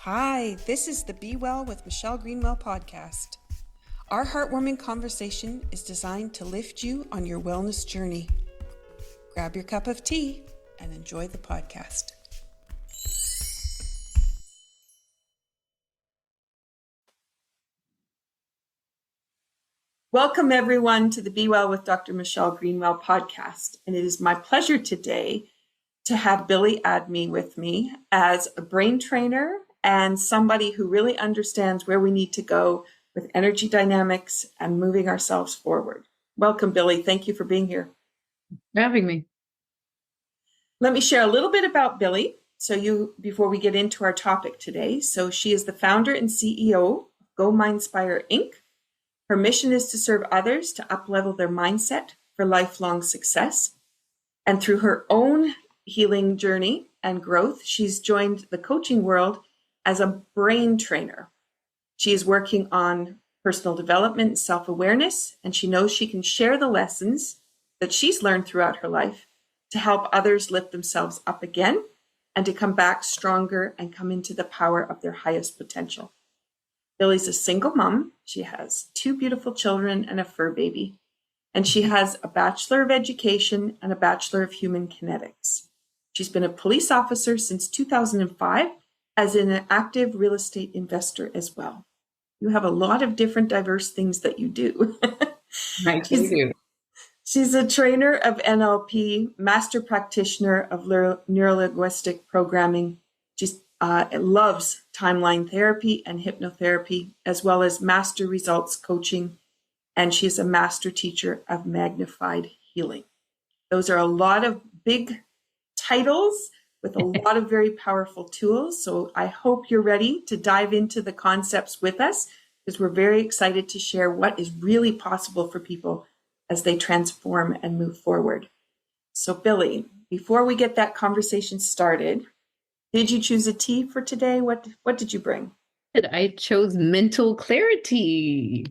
Hi, this is the Be Well with Michelle Greenwell podcast. Our heartwarming conversation is designed to lift you on your wellness journey. Grab your cup of tea and enjoy the podcast. Welcome everyone to the Be Well with Dr. Michelle Greenwell podcast. And it is my pleasure today to have Billie Aadmi with me as a brain trainer and somebody who really understands where we need to go with energy dynamics and moving ourselves forward. Welcome, Billie. Thank you for being here. For having me. Let me share a little bit about Billie before we get into our topic today. So she is the founder and CEO of Go Mindspire Inc. Her mission is to serve others to uplevel their mindset for lifelong success. And through her own healing journey and growth, she's joined the coaching world as a brain trainer. She is working on personal development and self-awareness, and she knows she can share the lessons that she's learned throughout her life to help others lift themselves up again and to come back stronger and come into the power of their highest potential. Billie's a single mom. She has 2 beautiful children and a fur baby, and she has a Bachelor of Education and a Bachelor of Human Kinetics. She's been a police officer since 2005 as an active real estate investor as well. You have a lot of different diverse things that you do. I do. She's a trainer of NLP, master practitioner of neuro-linguistic programming. She loves timeline therapy and hypnotherapy, as well as master results coaching. And she's a master teacher of magnified healing. Those are a lot of big titles with a lot of very powerful tools. So I hope you're ready to dive into the concepts with us, because we're very excited to share what is really possible for people as they transform and move forward. So Billie, before we get that conversation started, did you choose a tea for today? What did you bring? I chose mental clarity.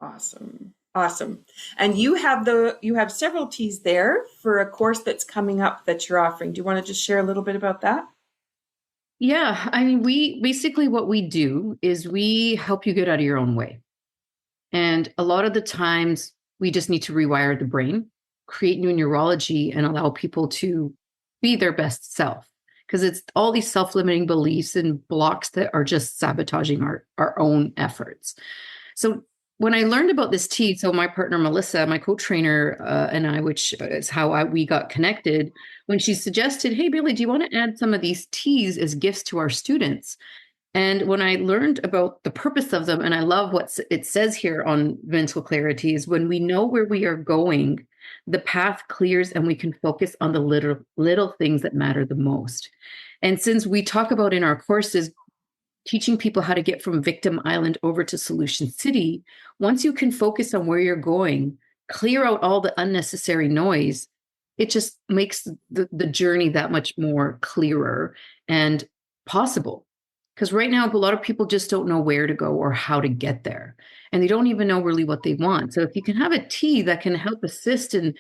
Awesome. And you have several teas there for a course that's coming up that you're offering. Do you want to just share a little bit about that? Yeah, I mean, what we do is we help you get out of your own way. And a lot of the times we just need to rewire the brain, create new neurology, and allow people to be their best self. Because it's all these self-limiting beliefs and blocks that are just sabotaging our own efforts. So when I learned about this tea, so my partner, Melissa, my co-trainer, and I, which is how we got connected, when she suggested, hey, Billie, do you want to add some of these teas as gifts to our students? And when I learned about the purpose of them, and I love what it says here on mental clarity, is when we know where we are going, the path clears and we can focus on the little things that matter the most. And since we talk about in our courses, teaching people how to get from victim island over to solution city, once you can focus on where you're going, clear out all the unnecessary noise, it just makes the journey that much more clearer and possible. Because right now, a lot of people just don't know where to go or how to get there. And they don't even know really what they want. So if you can have a tea that can help assist and,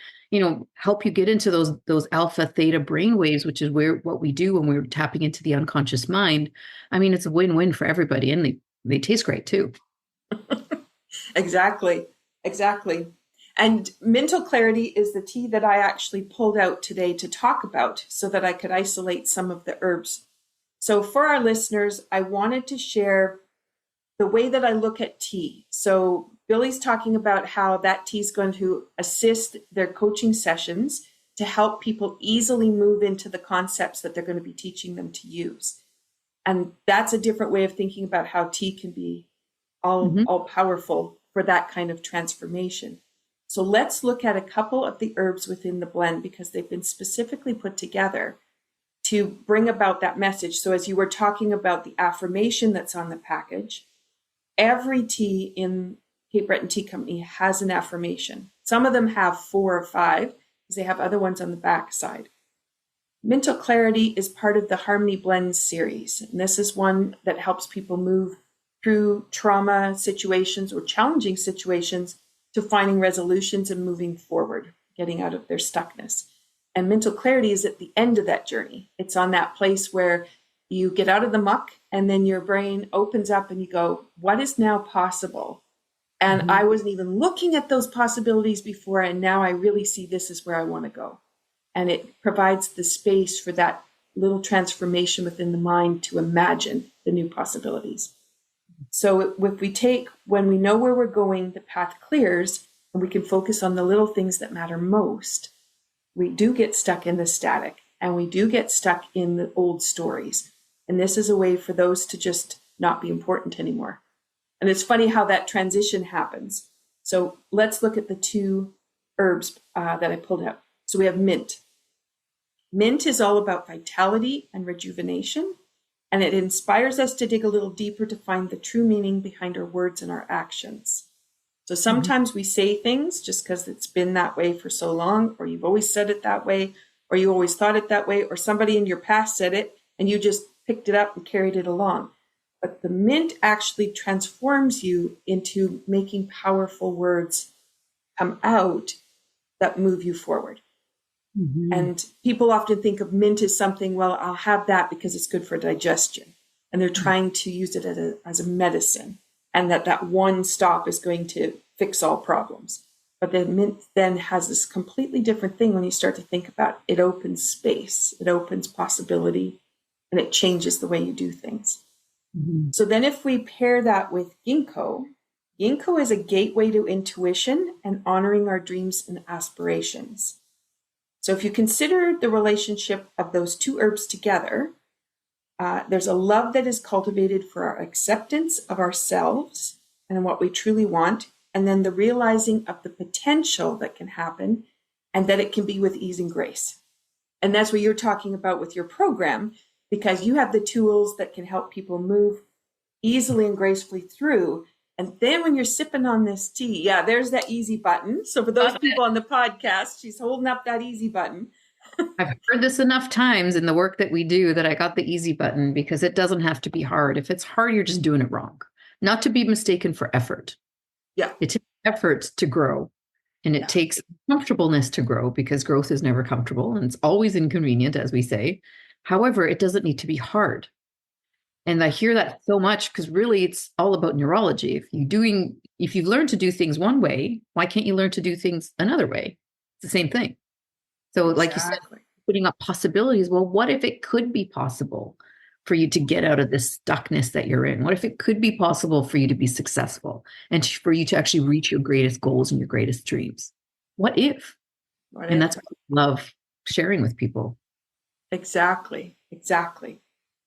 help you get into those alpha theta brainwaves, which is what we do when we're tapping into the unconscious mind. I mean, it's a win-win for everybody, and they taste great too. Exactly. And mental clarity is the tea that I actually pulled out today to talk about so that I could isolate some of the herbs. So for our listeners, I wanted to share the way that I look at tea. So Billie's talking about how that tea is going to assist their coaching sessions to help people easily move into the concepts that they're going to be teaching them to use. And that's a different way of thinking about how tea can be all powerful for that kind of transformation. So let's look at a couple of the herbs within the blend, because they've been specifically put together to bring about that message. So as you were talking about the affirmation that's on the package, every tea in Cape Breton Tea Company has an affirmation. Some of them have 4 or 5, because they have other ones on the back side. Mental clarity is part of the Harmony Blend series. And this is one that helps people move through trauma situations or challenging situations to finding resolutions and moving forward, getting out of their stuckness. And mental clarity is at the end of that journey. It's on that place where you get out of the muck, and then your brain opens up and you go, what is now possible? And I wasn't even looking at those possibilities before, and now I really see this is where I want to go. And it provides the space for that little transformation within the mind to imagine the new possibilities. So if we take, when we know where we're going, the path clears, and we can focus on the little things that matter most, we do get stuck in the static, and we do get stuck in the old stories. And this is a way for those to just not be important anymore. And it's funny how that transition happens. So let's look at the two herbs that I pulled out. So we have mint. Mint is all about vitality and rejuvenation, and it inspires us to dig a little deeper to find the true meaning behind our words and our actions. So sometimes we say things just because it's been that way for so long, or you've always said it that way, or you always thought it that way, or somebody in your past said it and you just picked it up and carried it along. But the mint actually transforms you into making powerful words come out that move you forward. And people often think of mint as something, well, I'll have that because it's good for digestion. And they're trying to use it as a medicine, and that one stop is going to fix all problems. But the mint then has this completely different thing when you start to think about it. It opens space, it opens possibility, and it changes the way you do things. So then if we pair that with ginkgo, ginkgo is a gateway to intuition and honoring our dreams and aspirations. So if you consider the relationship of those two herbs together, there's a love that is cultivated for our acceptance of ourselves and what we truly want, and then the realizing of the potential that can happen, and that it can be with ease and grace. And that's what you're talking about with your program, because you have the tools that can help people move easily and gracefully through. And then when you're sipping on this tea, yeah, there's that easy button. So for those people on the podcast, she's holding up that easy button. I've heard this enough times in the work that we do that I got the easy button, because it doesn't have to be hard. If it's hard, you're just doing it wrong. Not to be mistaken for effort. Yeah. It takes effort to grow, and it takes comfortableness to grow, because growth is never comfortable and it's always inconvenient, as we say. However, it doesn't need to be hard. And I hear that so much, because really it's all about neurology. If you've learned to do things one way, why can't you learn to do things another way? It's the same thing. So like you said, putting up possibilities. Well, what if it could be possible for you to get out of this stuckness that you're in? What if it could be possible for you to be successful and for you to actually reach your greatest goals and your greatest dreams? What if? And that's what I love sharing with people. Exactly.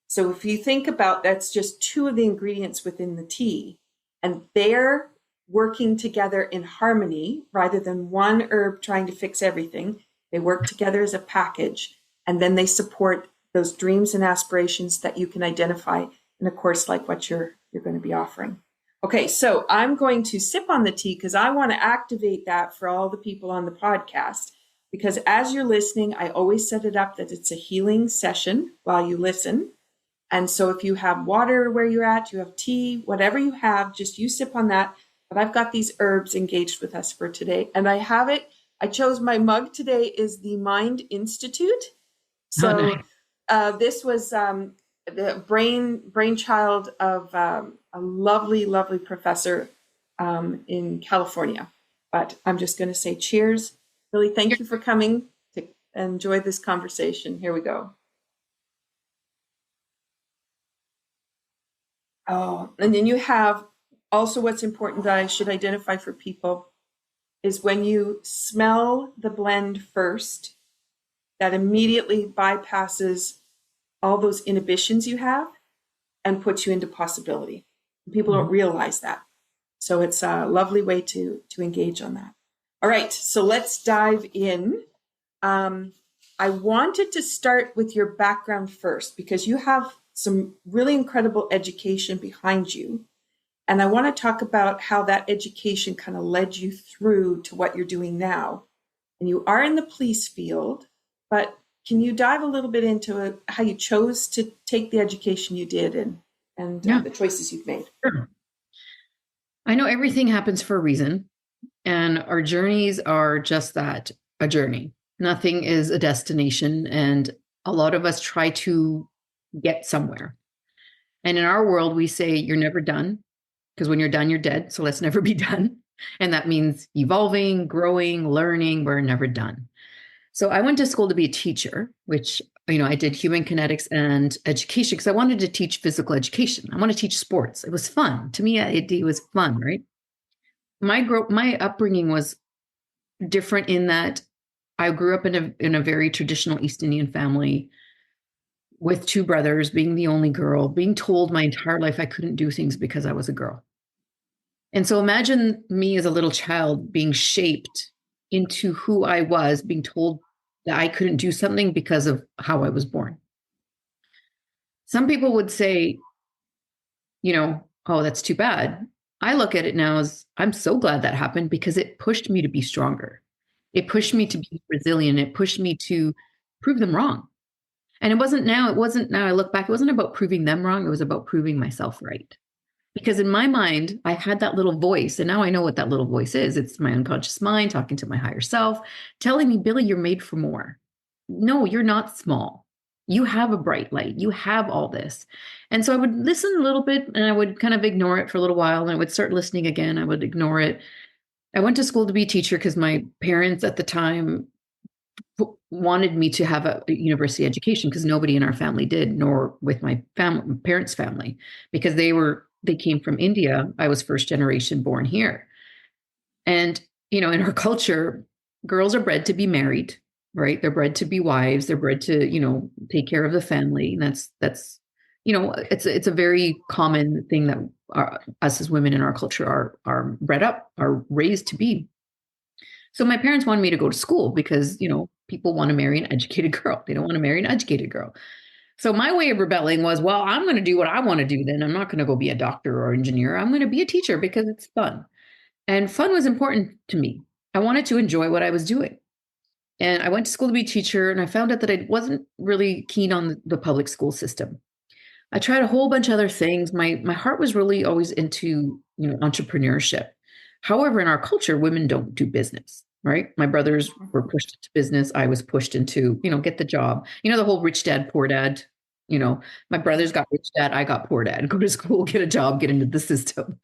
So if you think about, that's just two of the ingredients within the tea, and they're working together in harmony rather than one herb trying to fix everything. They work together as a package, and then they support those dreams and aspirations that you can identify in a course like what you're going to be offering. Okay, so I'm going to sip on the tea because I want to activate that for all the people on the podcast. Because as you're listening, I always set it up that it's a healing session while you listen. And so if you have water where you're at, you have tea, whatever you have, just you sip on that. But I've got these herbs engaged with us for today. And I have it. I chose my mug today is the Mind Institute. So this was the brainchild of a lovely, lovely professor in California. But I'm just going to say cheers. Really, thank you for coming to enjoy this conversation. Here we go. Oh, and then you have also what's important that I should identify for people is when you smell the blend first, that immediately bypasses all those inhibitions you have and puts you into possibility. People don't realize that. So it's a lovely way to engage on that. All right, so let's dive in. I wanted to start with your background first because you have some really incredible education behind you. And I want to talk about how that education kind of led you through to what you're doing now. And you are in the police field, but can you dive a little bit into how you chose to take the education you did and the choices you've made? Sure. I know everything happens for a reason, and our journeys are just that, a journey. Nothing is a destination. And a lot of us try to get somewhere. And in our world, we say you're never done, because when you're done, you're dead. So let's never be done. And that means evolving, growing, learning. We're never done. So I went to school to be a teacher, which, I did human kinetics and education because I wanted to teach physical education. I want to teach sports. It was fun. To me, it was fun, right? My upbringing was different in that I grew up in a very traditional East Indian family with two brothers, being the only girl, being told my entire life I couldn't do things because I was a girl. And so imagine me as a little child being shaped into who I was, being told that I couldn't do something because of how I was born. Some people would say, oh, that's too bad. I look at it now as I'm so glad that happened because it pushed me to be stronger. It pushed me to be resilient. It pushed me to prove them wrong. And it wasn't now I look back, it wasn't about proving them wrong. It was about proving myself right. Because in my mind, I had that little voice, and now I know what that little voice is. It's my unconscious mind talking to my higher self, telling me, Billie, you're made for more. No, you're not small. You have a bright light. You have all this. And so I would listen a little bit and I would kind of ignore it for a little while. And I would start listening again. I would ignore it. I went to school to be a teacher because my parents at the time wanted me to have a university education because nobody in our family did, nor with my parents' family, because they came from India. I was first generation born here. And, in our culture, girls are bred to be married, right? They're bred to be wives. They're bred to, take care of the family. And it's a very common thing that us as women in our culture are bred up, are raised to be. So my parents wanted me to go to school because, people want to marry an educated girl. They don't want to marry an educated girl. So my way of rebelling was, well, I'm going to do what I want to do then. I'm not going to go be a doctor or engineer. I'm going to be a teacher because it's fun. And fun was important to me. I wanted to enjoy what I was doing. And I went to school to be a teacher, and I found out that I wasn't really keen on the public school system. I tried a whole bunch of other things. My heart was really always into, entrepreneurship. However, in our culture, women don't do business, right? My brothers were pushed into business. I was pushed into, get the job. The whole rich dad, poor dad. My brothers got rich dad. I got poor dad. Go to school, get a job, get into the system.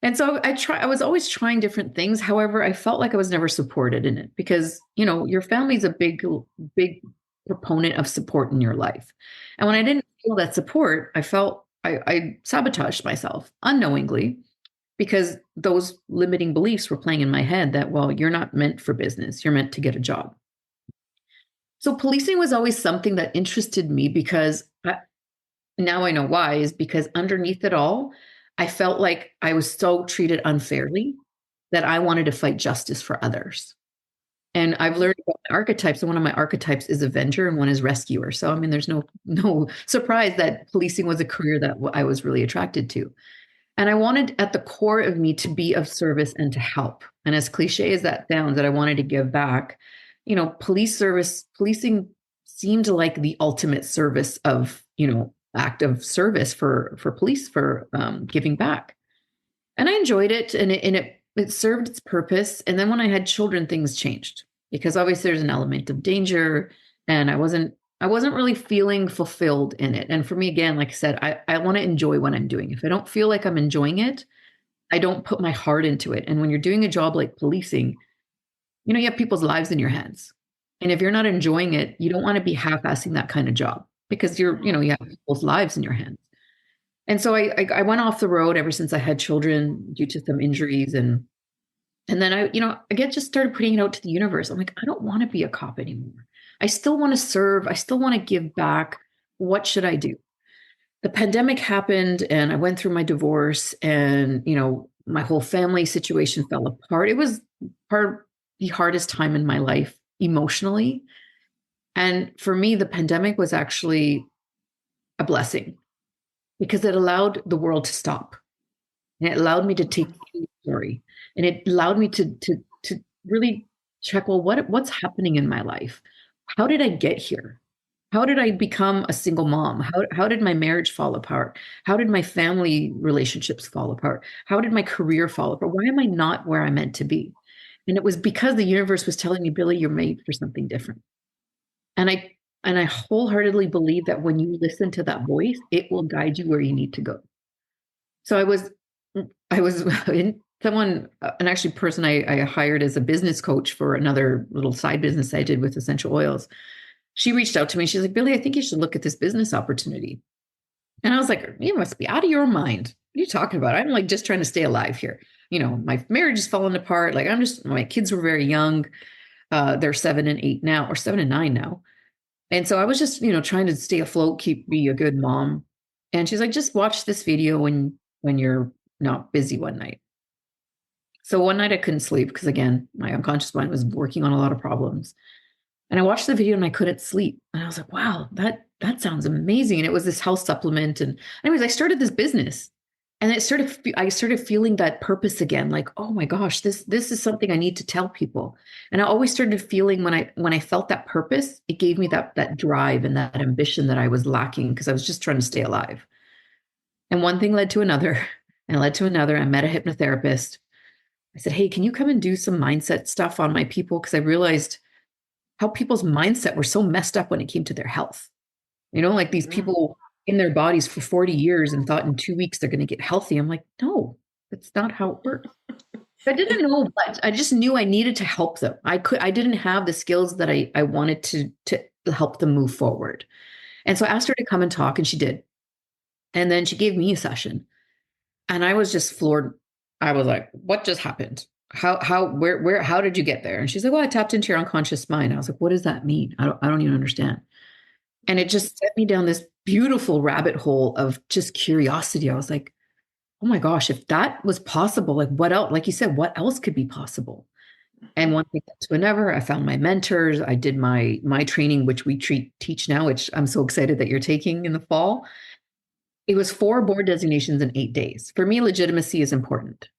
And so I was always trying different things. However, I felt like I was never supported in it because, your family's a big, big proponent of support in your life. And when I didn't feel that support, I felt I sabotaged myself unknowingly because those limiting beliefs were playing in my head that, well, you're not meant for business. You're meant to get a job. So policing was always something that interested me because now I know why, is because underneath it all, I felt like I was so treated unfairly that I wanted to fight justice for others. And I've learned about my archetypes, and one of my archetypes is Avenger and one is Rescuer. So, there's no surprise that policing was a career that I was really attracted to. And I wanted at the core of me to be of service and to help. And as cliche as that sounds, that I wanted to give back, policing seemed like the ultimate service of, act of service for police, for giving back. And I enjoyed it, and it served its purpose. And then when I had children, things changed because obviously there's an element of danger, and I wasn't really feeling fulfilled in it. And for me, again, like I said, I want to enjoy what I'm doing. If I don't feel like I'm enjoying it, I don't put my heart into it. And when you're doing a job like policing, you have people's lives in your hands. And if you're not enjoying it, you don't want to be half-assing that kind of job because you have people's lives in your hands. And so I went off the road ever since I had children due to some injuries. And then I just started putting it out to the universe. I'm like, I don't want to be a cop anymore. I still want to serve. I still want to give back. What should I do? The pandemic happened and I went through my divorce, and, my whole family situation fell apart. It was the hardest time in my life emotionally. And for me, the pandemic was actually a blessing because it allowed the world to stop. And it allowed me to take inventory, and it allowed me to really check, well, what's happening in my life? How did I get here? How did I become a single mom? How did my marriage fall apart? How did my family relationships fall apart? How did my career fall apart? Why am I not where I'm meant to be? And it was because the universe was telling me, Billie, you're made for something different. And And I wholeheartedly believe that when you listen to that voice, it will guide you where you need to go. So I was in someone, an actually person I hired as a business coach for another little side business I did with essential oils. She reached out to me. She's like, Billy, I think you should look at this business opportunity. And I was like, you must be out of your mind. What are you talking about? I'm like just trying to stay alive here. My marriage is falling apart. Like my kids were very young. They're 7 and 8 now, or 7 and 9 now. And so I was just, trying to stay afloat, be a good mom. And she's like, just watch this video when you're not busy one night. So one night I couldn't sleep because again, my unconscious mind was working on a lot of problems. And I watched the video and I couldn't sleep. And I was like, wow, that sounds amazing. And it was this health supplement. And anyways, I started this business. And I started feeling that purpose again, like, oh my gosh, this is something I need to tell people. And I always started feeling when I felt that purpose, it gave me that drive and that ambition that I was lacking because I was just trying to stay alive. And one thing led to another and led to another. I met a hypnotherapist. I said, hey, can you come and do some mindset stuff on my people? Because I realized how people's mindset were so messed up when it came to their health. Like these people in their bodies for 40 years and thought in 2 weeks they're going to get healthy. I'm like, no, that's not how it works. I didn't know, but I just knew I needed to help them. I didn't have the skills that I wanted to help them move forward. And so I asked her to come and talk, and she did. And then she gave me a session. And I was just floored. I was like, what just happened? How did you get there? And she's like, well, I tapped into your unconscious mind. I was like, what does that mean? I don't even understand. And it just set me down this beautiful rabbit hole of just curiosity. I was like, oh my gosh, if that was possible, like what else, like you said, what else could be possible? And one thing led to another. I found my mentors. I did my training, which we teach now, which I'm so excited that you're taking in the fall. It was 4 board designations in 8 days. For me, legitimacy is important.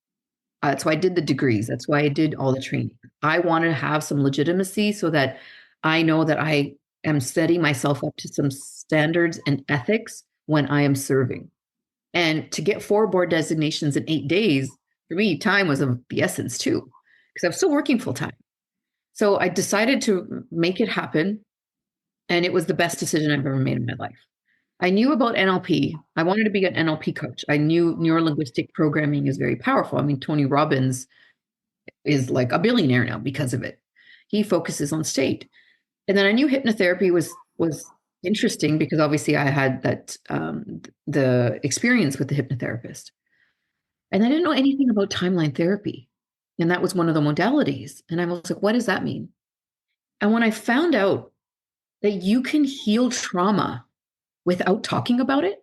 That's why I did the degrees. That's why I did all the training. I want to have some legitimacy so that I know that I am setting myself up to some standards and ethics when I am serving. And to get 4 board designations in 8 days, for me, time was of the essence too, because I'm still working full time. So I decided to make it happen. And it was the best decision I've ever made in my life. I knew about NLP. I wanted to be an NLP coach. I knew neurolinguistic programming is very powerful. I mean, Tony Robbins is like a billionaire now because of it. He focuses on state. And then I knew hypnotherapy was interesting because obviously I had that the experience with the hypnotherapist. And I didn't know anything about timeline therapy. And that was one of the modalities. And I was like, what does that mean? And when I found out that you can heal trauma without talking about it,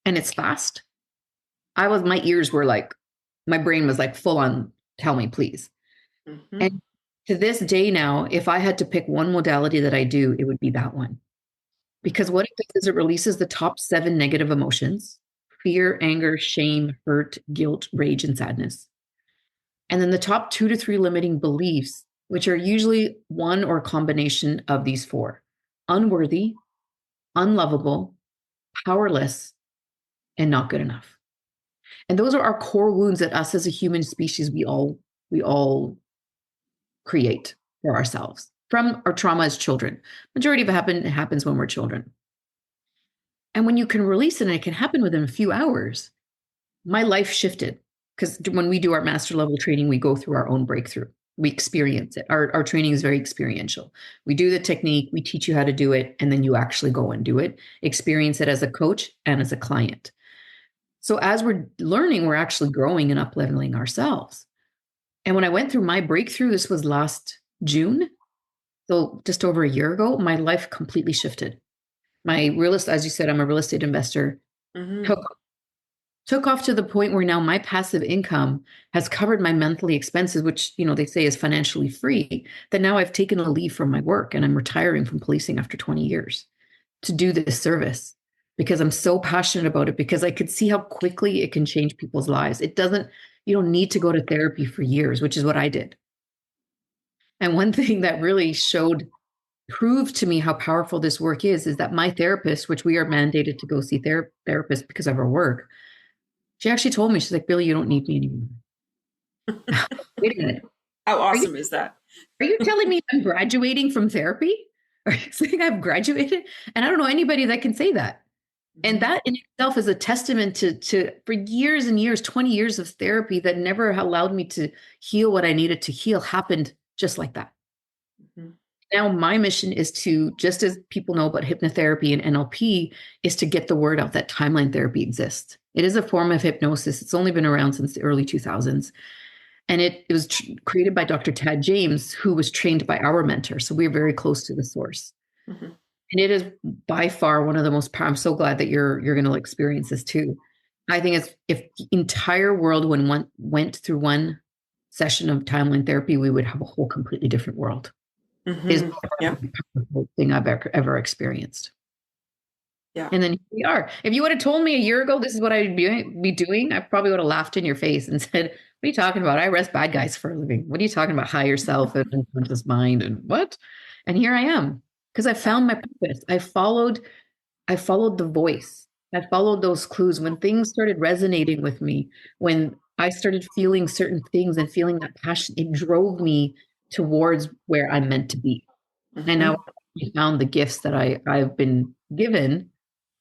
and it's fast, my ears were like, my brain was like full on, tell me, please. Mm-hmm. And to this day now, if I had to pick one modality that I do, it would be that one. Because what it does is it releases the top 7 negative emotions: fear, anger, shame, hurt, guilt, rage, and sadness. And then the top 2 to 3 limiting beliefs, which are usually one or a combination of these 4: unworthy, unlovable, powerless, and not good enough. And those are our core wounds that us as a human species, we all create for ourselves from our trauma as children. Majority of it happens when we're children. And when you can release it, and it can happen within a few hours, my life shifted. Because when we do our master level training, we go through our own breakthrough. We experience it. Our training is very experiential. We do the technique, we teach you how to do it, and then you actually go and do it, experience it as a coach and as a client. So as we're learning, we're actually growing and up-leveling ourselves. And when I went through my breakthrough, this was last June, so just over a year ago, my life completely shifted. As you said, I'm a real estate investor. Mm-hmm. Took off to the point where now my passive income has covered my monthly expenses, which, they say is financially free, that now I've taken a leave from my work and I'm retiring from policing after 20 years to do this service because I'm so passionate about it, because I could see how quickly it can change people's lives. You don't need to go to therapy for years, which is what I did. And one thing that really proved to me how powerful this work is that my therapist, which we are mandated to go see therapists because of our work, she actually told me, she's like, Billy, you don't need me anymore. Wait a minute. How awesome is that? Are you telling me I'm graduating from therapy? saying I've graduated, and I don't know anybody that can say that. And that in itself is a testament to for years and years, 20 years of therapy that never allowed me to heal what I needed to heal happened just like that. Mm-hmm. Now my mission is to, just as people know about hypnotherapy and NLP, is to get the word out that timeline therapy exists. It is a form of hypnosis. It's only been around since the early 2000s. And it was created by Dr. Tad James, who was trained by our mentor. So we're very close to the source. Mm-hmm. And it is by far one of the most powerful. I'm so glad that you're going to experience this too. I think if the entire world went through one session of timeline therapy, we would have a whole completely different world. Mm-hmm. Is Yeah. the powerful thing I've ever experienced. Yeah. And then here we are. If you would have told me a year ago this is what I'd be doing, I probably would have laughed in your face and said, "What are you talking about? I arrest bad guys for a living. What are you talking about? Higher self and unconscious mind and what?" And here I am, because I found my purpose. I followed the voice. I followed those clues. When things started resonating with me, when I started feeling certain things and feeling that passion, it drove me towards where I'm meant to be. Mm-hmm. And now I found the gifts that I've been given,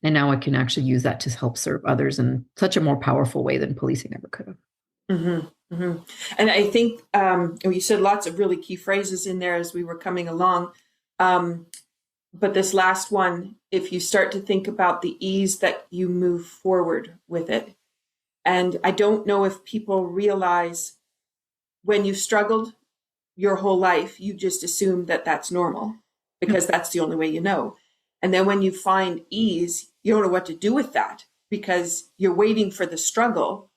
and now I can actually use that to help serve others in such a more powerful way than policing ever could have. Mm-hmm. Mm-hmm. And I think you said lots of really key phrases in there as we were coming along. But this last one, if you start to think about the ease that you move forward with it, and I don't know if people realize, when you've struggled your whole life, you just assume that that's normal because that's the only way you know. And then when you find ease, you don't know what to do with that because you're waiting for the struggle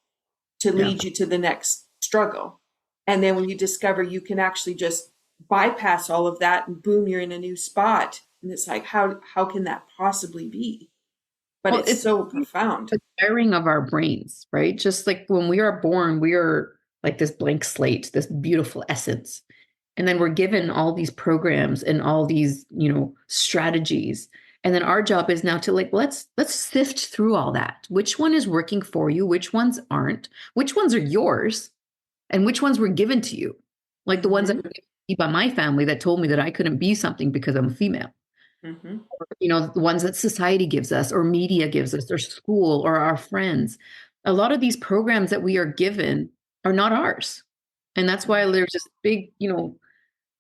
to lead you to the next struggle. And then when you discover you can actually just bypass all of that and boom, you're in a new spot. And it's like, how can that possibly be? But well, it's so profound. The wiring of our brains, right? Just like when we are born, we are like this blank slate, this beautiful essence. And then we're given all these programs and all these, strategies. And then our job is now to let's sift through all that. Which one is working for you? Which ones aren't? Which ones are yours? And which ones were given to you? Like the ones that were given to me by my family that told me that I couldn't be something because I'm a female. Mm-hmm. Or, the ones that society gives us or media gives us or school or our friends. A lot of these programs that we are given are not ours. And that's why there's this big,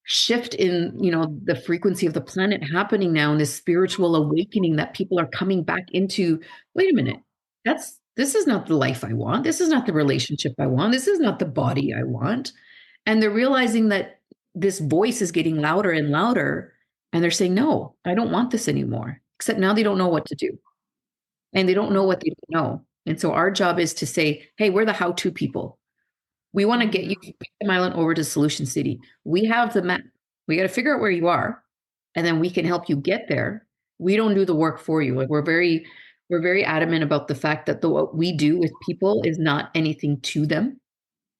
shift in, the frequency of the planet happening now, and this spiritual awakening that people are coming back into. Wait a minute, this is not the life I want. This is not the relationship I want. This is not the body I want. And they're realizing that this voice is getting louder and louder. And they're saying, no, I don't want this anymore. Except now they don't know what to do. And they don't know what they don't know. And so our job is to say, hey, we're the how-to people. We want to get you from Victim Island over to Solution City. We have the map. We got to figure out where you are, and then we can help you get there. We don't do the work for you. Like we're very adamant about the fact that what we do with people is not anything to them.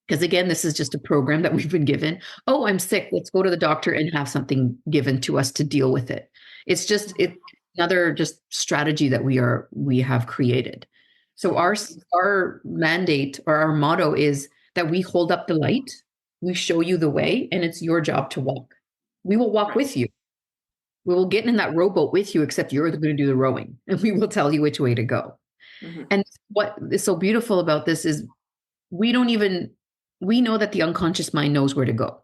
Because again, this is just a program that we've been given. Oh, I'm sick. Let's go to the doctor and have something given to us to deal with it. It's another just strategy that we have created. So our mandate or our motto is that we hold up the light, we show you the way, and it's your job to walk. We will walk with you. We will get in that rowboat with you, except you're going to do the rowing, and we will tell you which way to go. Mm-hmm. And what is so beautiful about this is we know that the unconscious mind knows where to go.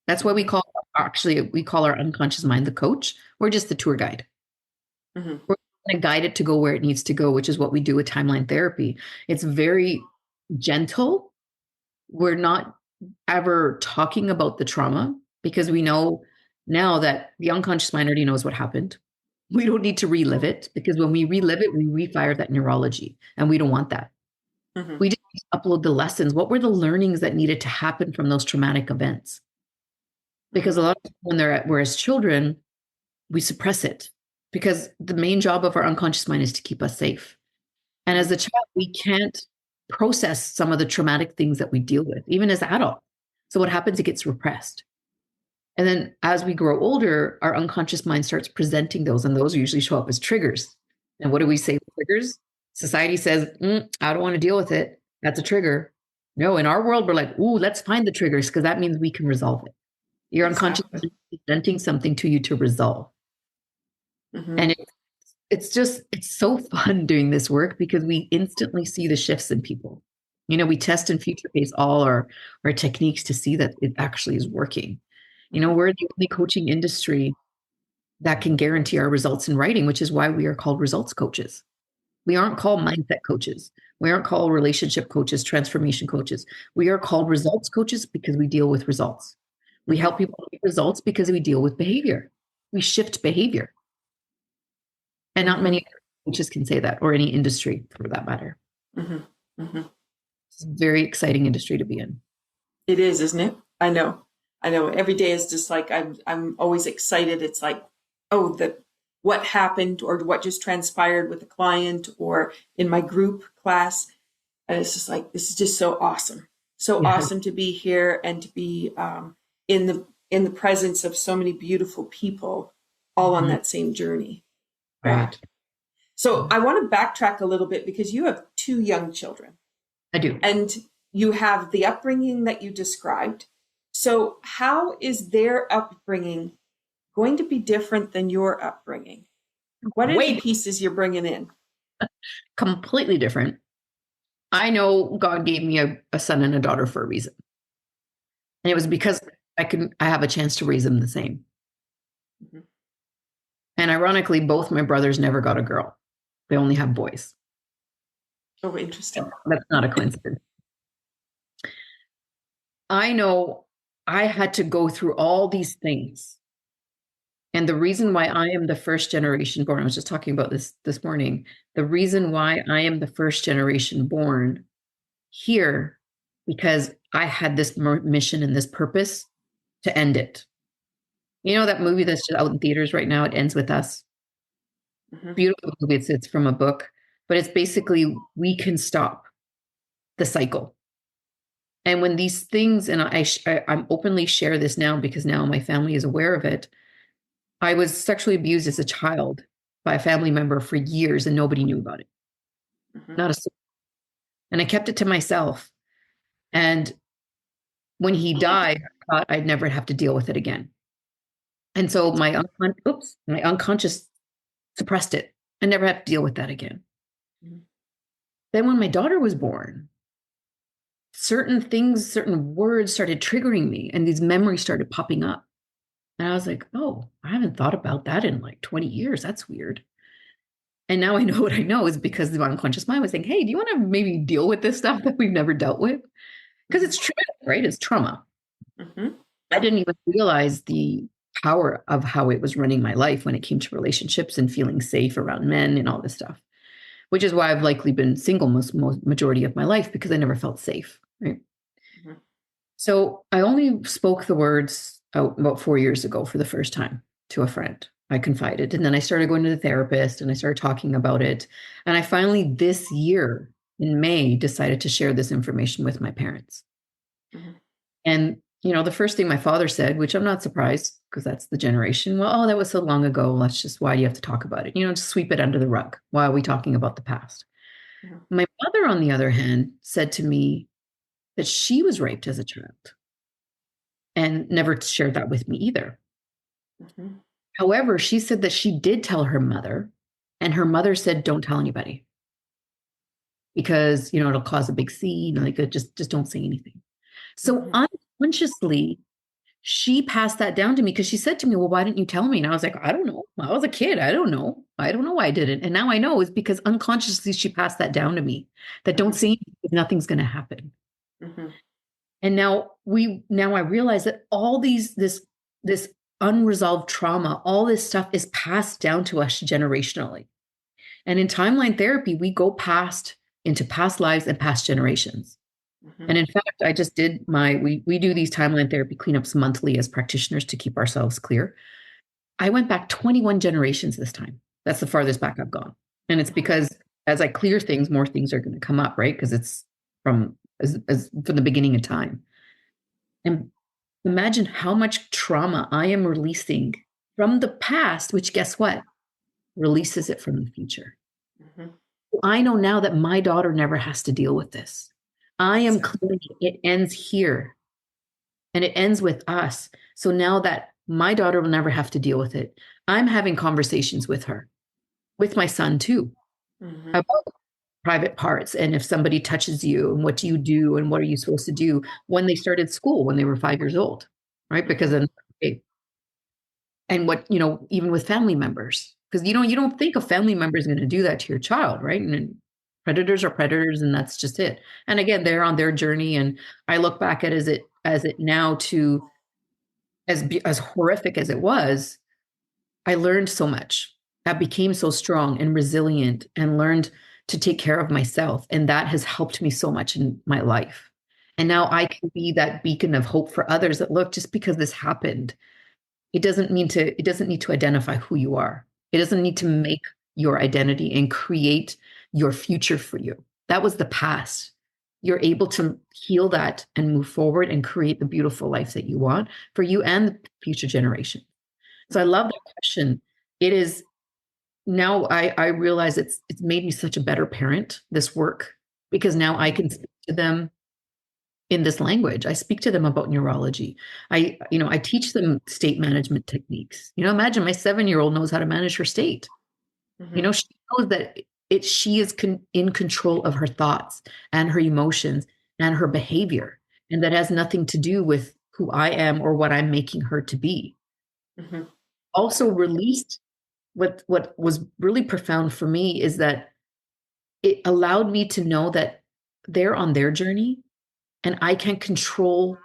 That's why we call our unconscious mind the coach. We're just the tour guide. Mm-hmm. We're going to guide it to go where it needs to go, which is what we do with timeline therapy. It's very gentle. We're not ever talking about the trauma because we know now that the unconscious mind already knows what happened. We don't need to relive it because when we relive it, we refire that neurology, and we don't want that. Mm-hmm. We just upload the lessons. What were the learnings that needed to happen from those traumatic events? Because a lot of when we're as children, we suppress it because the main job of our unconscious mind is to keep us safe. And as a child, we can't process some of the traumatic things that we deal with, even as adults. So what happens? It gets repressed. And then as we grow older, our unconscious mind starts presenting those, and those usually show up as triggers. And what do we say with triggers? Society says, I don't want to deal with it. That's a trigger. No, in our world, we're like, ooh, let's find the triggers because that means we can resolve it. Your unconscious mind is presenting something to you to resolve. Mm-hmm. And it's so fun doing this work because we instantly see the shifts in people. We test and future pace all our techniques to see that it actually is working. We're the only coaching industry that can guarantee our results in writing, which is why we are called results coaches. We aren't called mindset coaches. We aren't called relationship coaches, transformation coaches. We are called results coaches because we deal with results. We help people get results because we deal with behavior. We shift behavior. And not Mm-hmm. many coaches can say that, or any industry for that matter. Mm-hmm. Mm-hmm. It's a very exciting industry to be in. It is, isn't it? I know. I know. Every day is just like I'm always excited. It's like, oh, the what happened or what just transpired with a client or in my group class. And it's just like this is just so awesome. So Yeah. awesome to be here and to be in the presence of so many beautiful people all on Mhm. that same journey. Yeah. Right. So I want to backtrack a little bit because you have two young children. I do. And you have the upbringing that you described. So, how is their upbringing going to be different than your upbringing? What are the Way pieces you're bringing in? completely different. I know God gave me a son and a daughter for a reason. And it was because I have a chance to raise them the same. Mhm. And ironically, both my brothers never got a girl. They only have boys. Oh, interesting. That's not a coincidence. I know I had to go through all these things. And the reason why I am the first generation born, I was just talking about this morning. The reason why I am the first generation born here, because I had this mission and this purpose to end it. That movie that's just out in theaters right now, It Ends With Us. Hmm. Beautiful movie. It's from a book, but it's basically we can stop the cycle. And when these things, and I'm openly share this now because now my family is aware of it. I was sexually abused as a child by a family member for years and nobody knew about it. Hmm. Not a soul. And I kept it to myself. And when he died, I thought I'd never have to deal with it again. And so my unconscious suppressed it. I never had to deal with that again. Then when my daughter was born, certain things, certain words started triggering me and these memories started popping up. And I was like, oh, I haven't thought about that in like 20 years. That's weird. And now I know what I know is because the unconscious mind was saying, hey, do you want to maybe deal with this stuff that we've never dealt with? Because it's traumatic, right? It's trauma. Hmm. I didn't even realize the power of how it was running my life when it came to relationships and feeling safe around men and all this stuff, which is why I've likely been single most majority of my life because I never felt safe, right? Hmm. So I only spoke the words out about 4 years ago for the first time to a friend. I confided, and then I started going to the therapist and I started talking about it. And I finally this year in May decided to share this information with my parents. Hmm. And, the first thing my father said, which I'm not surprised because that's the generation, well, oh, that was so long ago. Why do you have to talk about it? Just sweep it under the rug. Why are we talking about the past? Hmm. My mother, on the other hand, said to me that she was raped as a child and never shared that with me either. Hmm. However, she said that she did tell her mother, and her mother said, don't tell anybody because, it'll cause a big scene. Like, just don't say anything. So Hmm. unconsciously, she passed that down to me because she said to me, well, why didn't you tell me? And I was like, I don't know. I was a kid. I don't know. I don't know why I didn't. And now I know it's because unconsciously she passed that down to me that don't say anything because nothing's going to happen. Hmm. And now I realize that all this unresolved trauma, all this stuff is passed down to us generationally. And in timeline therapy, we go past into past lives and past generations. Hmm. And in fact, I just did we do these timeline therapy cleanups monthly as practitioners to keep ourselves clear. I went back 21 generations this time. That's the farthest back I've gone. And it's because as I clear things, more things are going to come up, right? Because it's from the beginning of time. And imagine how much trauma I am releasing from the past, which guess what? Releases it from the future. Hmm. I know now that my daughter never has to deal with this. I am Exactly. clear it ends here and it ends with us. So now that my daughter will never have to deal with it, I'm having conversations with her, with my son too, Mm-hmm. about private parts. And if somebody touches you, and what do you do? And what are you supposed to do when they started school, when they were 5 years old, right? Because then, okay, and what, even with family members, because you don't think a family member is going to do that to your child, right? And predators are predators, and that's just it. And again, they're on their journey, and I look back at as it now to as horrific as it was. I learned so much. I became so strong and resilient, and learned to take care of myself, and that has helped me so much in my life. And now I can be that beacon of hope for others, that look, just because this happened, it doesn't need to identify who you are. It doesn't need to make your identity and create your future for you. That was the past. You're able to heal that and move forward and create the beautiful life that you want for you and the future generation. So I love that question. It is now I realize it's made me such a better parent, this work, because now I can speak to them in this language. I speak to them about neurology. I teach them state management techniques. Imagine my 7-year-old knows how to manage her state. Mm-hmm. She knows that she is in control of her thoughts and her emotions and her behavior. And that has nothing to do with who I am or what I'm making her to be. Mm-hmm. Also released, what was really profound for me is that it allowed me to know that they're on their journey, and I can control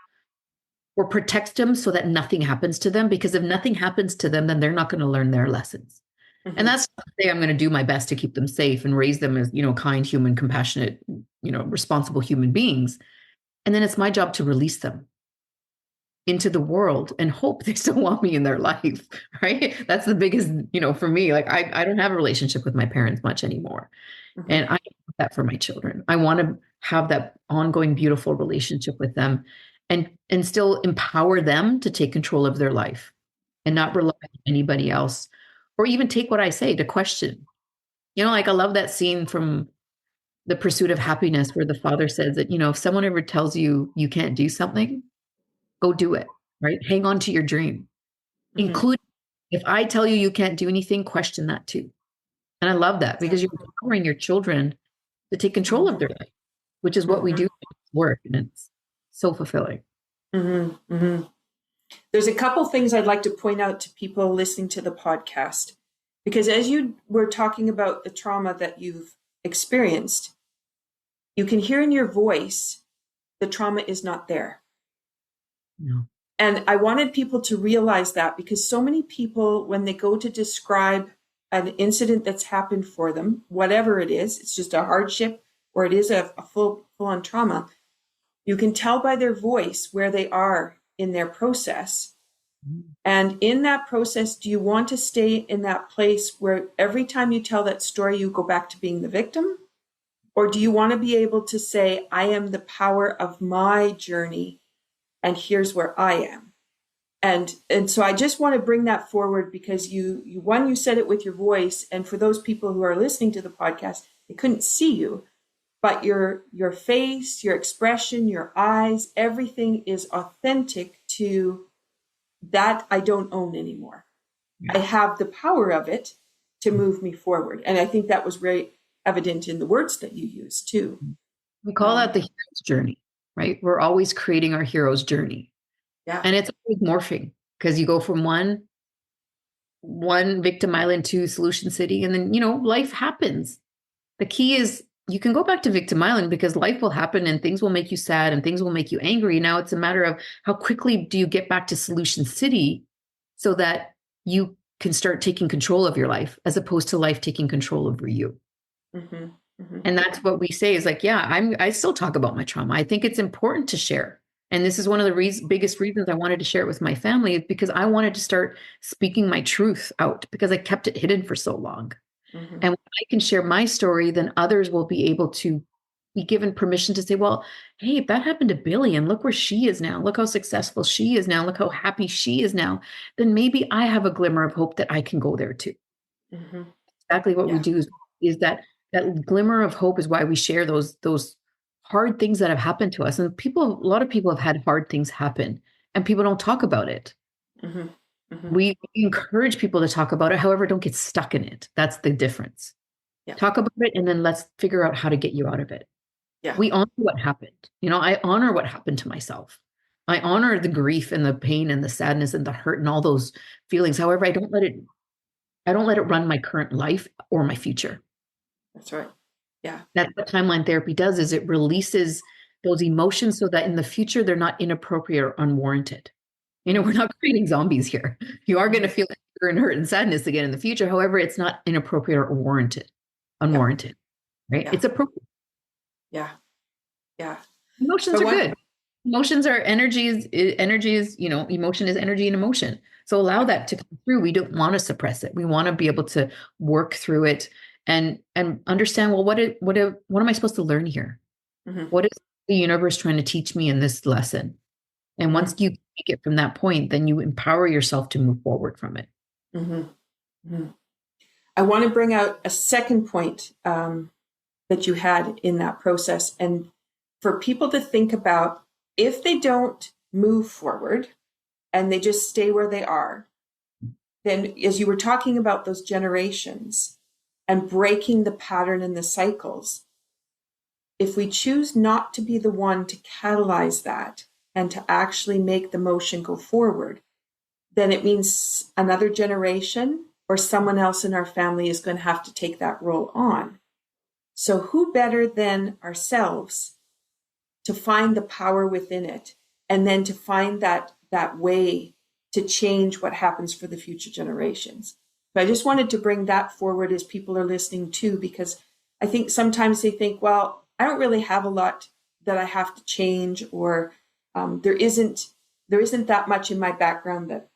or protect them so that nothing happens to them. Because if nothing happens to them, then they're not going to learn their lessons. And Mm-hmm. that's not to say I'm going to do my best to keep them safe and raise them as, kind, human, compassionate, responsible human beings. And then it's my job to release them into the world and hope they still want me in their life. Right. That's the biggest, for me, like I don't have a relationship with my parents much anymore. Mm-hmm. And I want that for my children. I want to have that ongoing, beautiful relationship with them, and still empower them to take control of their life and not rely on anybody else, or even take what I say to question. Like I love that scene from The Pursuit of Happiness where the father says that, if someone ever tells you you can't do something, go do it, right? Hang on to your dream, Mm-hmm. including if I tell you you can't do anything, question that too. And I love that because you're Exactly. empowering your children to take control of Mm-hmm. their life, which is what we Mm-hmm. do in work. And it's so fulfilling. Mm-hmm. Mm-hmm. There's a couple things I'd like to point out to people listening to the podcast, because as you were talking about the trauma that you've experienced, you can hear in your voice the trauma is not there. No. And I wanted people to realize that, because so many people, when they go to describe an incident that's happened for them, whatever it is, it's just a hardship or it is a full-on trauma, you can tell by their voice where they are in their process. And in that process, do you want to stay in that place where every time you tell that story, you go back to being the victim? Or do you want to be able to say, I am the power of my journey, and here's where I am? And so I just want to bring that forward, because you said it with your voice, and for those people who are listening to the podcast, they couldn't see you, but your face, your expression, your eyes, everything is authentic to that. I don't own anymore. I have the power of it to move me forward. And I think that was very evident in the words that you used too. We call that the hero's journey, right? We're always creating our hero's journey. Yeah. And it's always morphing, because you go from one victim island to solution city, and then, life happens. The key is you can go back to victim island because life will happen and things will make you sad and things will make you angry. Now it's a matter of how quickly do you get back to solution city so that you can start taking control of your life, as opposed to life taking control over you. Mm-hmm. Mm-hmm. And that's what we say is like, yeah, I still talk about my trauma. I think it's important to share. And this is one of the biggest reasons I wanted to share it with my family, is because I wanted to start speaking my truth out, because I kept it hidden for so long. Mm-hmm. And when I can share my story, then others will be able to be given permission to say, well, hey, if that happened to Billie, and look where she is now, look how successful she is now, look how happy she is now, then maybe I have a glimmer of hope that I can go there too. Mm-hmm. Exactly what we Yeah. do is that glimmer of hope is why we share those hard things that have happened to us. And a lot of people have had hard things happen, and people don't talk about it. Mm-hmm. Mm-hmm. We encourage people to talk about it. However, don't get stuck in it. That's the difference. Yeah. Talk about it and then let's figure out how to get you out of it. Yeah. We honor what happened. I honor what happened to myself. I honor the grief and the pain and the sadness and the hurt and all those feelings. However, I don't let it run my current life or my future. That's right. Yeah. That's what timeline therapy does, is it releases those emotions so that in the future they're not inappropriate or unwarranted. We're not creating zombies here. You are going to feel anger and hurt and sadness again in the future. However, it's not inappropriate or Yeah. unwarranted, right? Yeah. It's appropriate. Yeah. Yeah. Emotions So are good. Emotions are energy is, emotion is energy and emotion. So allow that to come through. We don't want to suppress it. We want to be able to work through it and understand, well, what am I supposed to learn here? Mm-hmm. What is the universe trying to teach me in this lesson? And once you take it from that point, then you empower yourself to move forward from it. Mm-hmm. Mm-hmm. I want to bring out a second point that you had in that process. And for people to think about, if they don't move forward and they just stay where they are, then as you were talking about those generations and breaking the pattern and the cycles, if we choose not to be the one to catalyze that and to actually make the motion go forward, then it means another generation or someone else in our family is going to have to take that role on. So who better than ourselves to find the power within it and then to find that way to change what happens for the future generations. But I just wanted to bring that forward as people are listening too, because I think sometimes they think, well, I don't really have a lot that I have to change, or there isn't that much in my background that,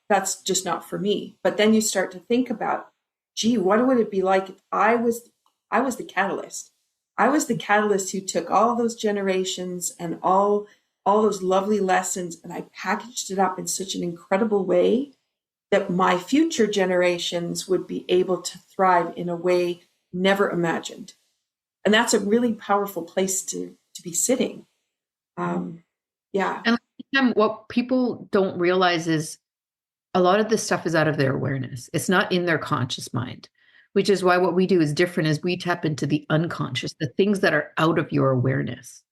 that's just not for me. But then you start to think about, gee, what would it be like if I was the catalyst? I was the catalyst who took all those generations and all those lovely lessons, and I packaged it up in such an incredible way that my future generations would be able to thrive in a way never imagined. And that's a really powerful place to be sitting. Yeah. And what people don't realize is a lot of this stuff is out of their awareness. It's not in their conscious mind, which is why what we do is different, is we tap into the unconscious, the things that are out of your awareness.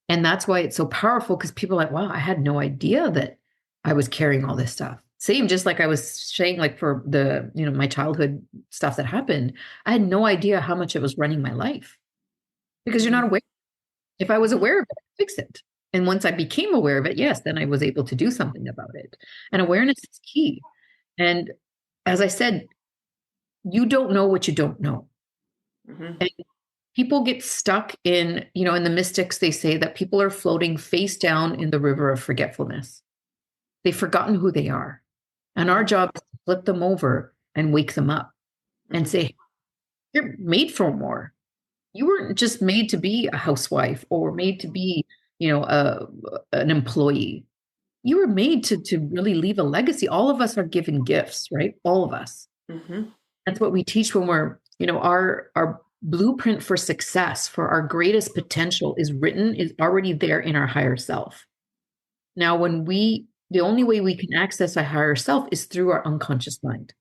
And that's why it's so powerful, because people are like, wow, I had no idea that I was carrying all this stuff. Same, just like I was saying, like for the, my childhood stuff that happened, I had no idea how much it was running my life, because you're not aware. If I was aware of it, I'd fix it. And once I became aware of it, yes, then I was able to do something about it. And awareness is key. And as I said, you don't know what you don't know. Mm-hmm. And people get stuck in, in the mystics, they say that people are floating face down in the river of forgetfulness. They've forgotten who they are. And our job is to flip them over and wake them up and say, you're made for more. You weren't just made to be a housewife or made to be, an employee. You were made to really leave a legacy. All of us are given gifts, right? All of us. Mm-hmm. That's what we teach when we're, our blueprint for success, for our greatest potential is already there in our higher self. Now, the only way we can access our higher self is through our unconscious mind,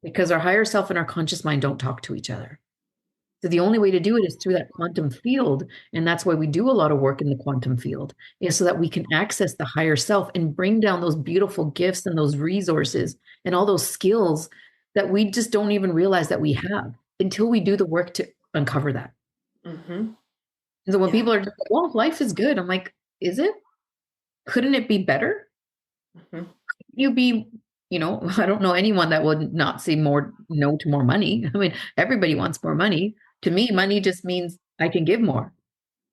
because our higher self and our conscious mind don't talk to each other. So the only way to do it is through that quantum field. And that's why we do a lot of work in the quantum field, is so that we can access the higher self and bring down those beautiful gifts and those resources and all those skills that we just don't even realize that we have until we do the work to uncover that. Mm-hmm. And so when people are just like, well, life is good, I'm like, is it? Couldn't it be better? Mm-hmm. You be, I don't know anyone that would not say no to more money. I mean, everybody wants more money. To me, money just means I can give more.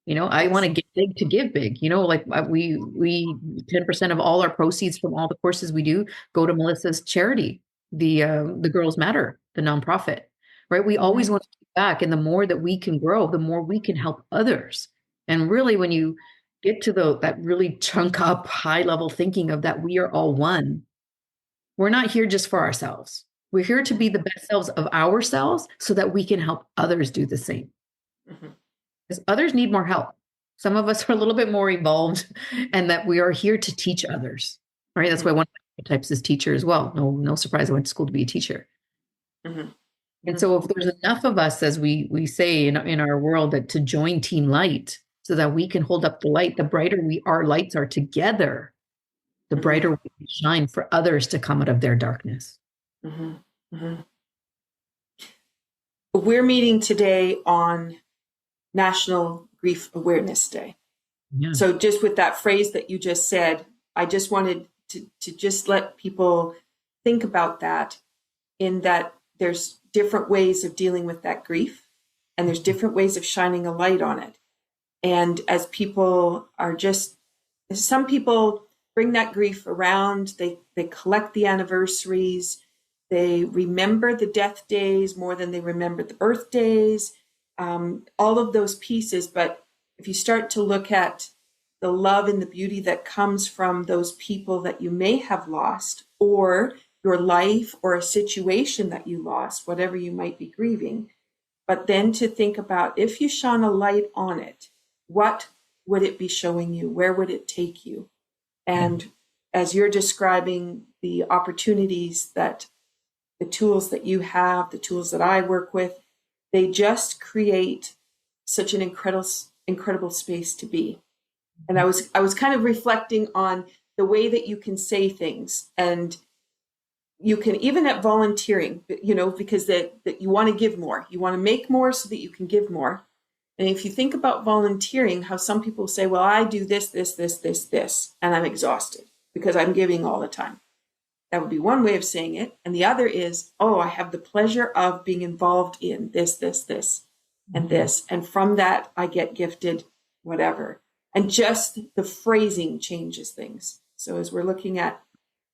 I want to get big to give big. Like we 10% of all our proceeds from all the courses we do go to Melissa's charity, the Girls Matter, the nonprofit. Right? We always want to give back, and the more that we can grow, the more we can help others. And really, when you get to that really chunk up high level thinking of that we are all one, we're not here just for ourselves. We're here to be the best selves of ourselves so that we can help others do the same. Mm-hmm. Because others need more help. Some of us are a little bit more evolved, and that we are here to teach others, right? That's why one of types as teacher as well. No surprise. I went to school to be a teacher. Mm-hmm. And Mm-hmm. so if there's enough of us, as we say in our world, that to join Team Light so that we can hold up the light, the brighter our lights are together, the Mm-hmm. brighter we shine for others to come out of their darkness. Mm-hmm. Mm-hmm. We're meeting today on National Grief Awareness Day. Yeah. So just with that phrase that you just said, I just wanted to just let people think about that, in that there's different ways of dealing with that grief, and there's different ways of shining a light on it. And as people are just, some people bring that grief around, they collect the anniversaries, they remember the death days more than they remember the birthdays, all of those pieces. But if you start to look at the love and the beauty that comes from those people that you may have lost, or your life, or a situation that you lost, whatever you might be grieving, but then to think about, if you shone a light on it, what would it be showing you? Where would it take you? And as you're describing the opportunities, that the tools that you have, the tools that I work with, they just create such an incredible space to be. And I was kind of reflecting on the way that you can say things, and you can, even at volunteering, because that you want to give more, you want to make more so that you can give more. And if you think about volunteering, how some people say, well, I do this, and I'm exhausted because I'm giving all the time. That would be one way of saying it. And the other is, oh, I have the pleasure of being involved in this, and this. And from that, I get gifted whatever. And just the phrasing changes things. So as we're looking at,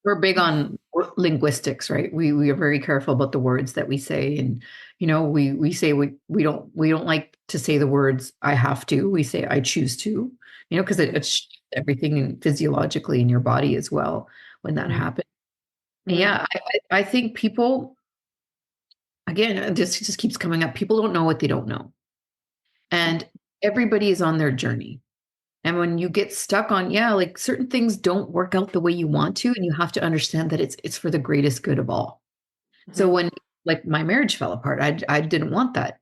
We're big on linguistics, right? We are very careful about the words that we say, and we say we don't like to say the words "I have to." We say "I choose to," because it's everything physiologically in your body as well when that happens. And mm, yeah, I think people, again, this just keeps coming up. People don't know what they don't know, and everybody is on their journey. And when you get stuck on, like certain things don't work out the way you want to, and you have to understand that it's for the greatest good of all. So mhm, when, like, my marriage fell apart, I didn't want that.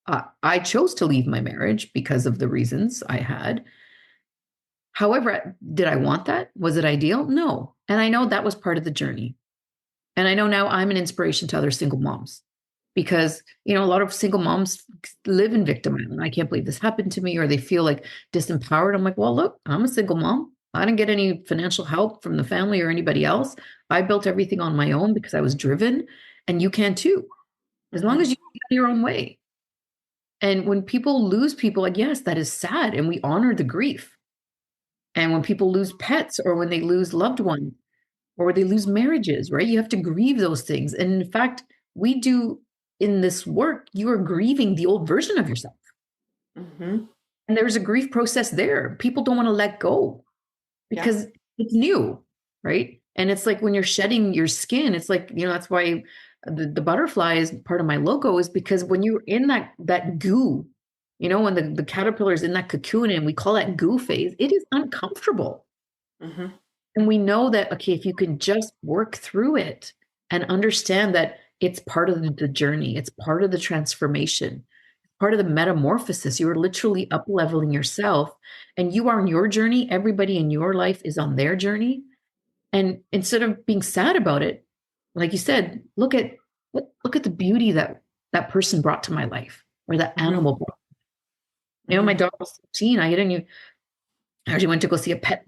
I chose to leave my marriage because of the reasons I had. However, did I want that? Was it ideal? No. And I know that was part of the journey. And I know now I'm an inspiration to other single moms, because, a lot of single moms live in victim island. I can't believe this happened to me, or they feel like disempowered. I'm like, well, look, I'm a single mom. I didn't get any financial help from the family or anybody else. I built everything on my own because I was driven, and you can too, as long mhm, as you get your own way. And when people lose people, like, yes, that is sad, and we honor the grief. And when people lose pets, or when they lose loved ones, or they lose marriages, right? You have to grieve those things. And in fact, we do, in this work, you are grieving the old version of yourself. mhm. And there's a grief process there. People don't want to let go Yeah. because it's new, right? And it's like when you're shedding your skin, it's like, that's why the butterfly is part of my logo, is because when you're in that goo, when the caterpillar is in that cocoon, and we call that goo phase, it is uncomfortable. Mhm, And we know that, okay, if you can just work through it and understand that it's part of the journey, it's part of the transformation, part of the metamorphosis. You are literally up leveling yourself, and you are on your journey. Everybody in your life is on their journey. And instead of being sad about it, like you said, look at the beauty that that person brought to my life, or that mhm, animal brought. My mhm, dog was 13. I actually went to go see a pet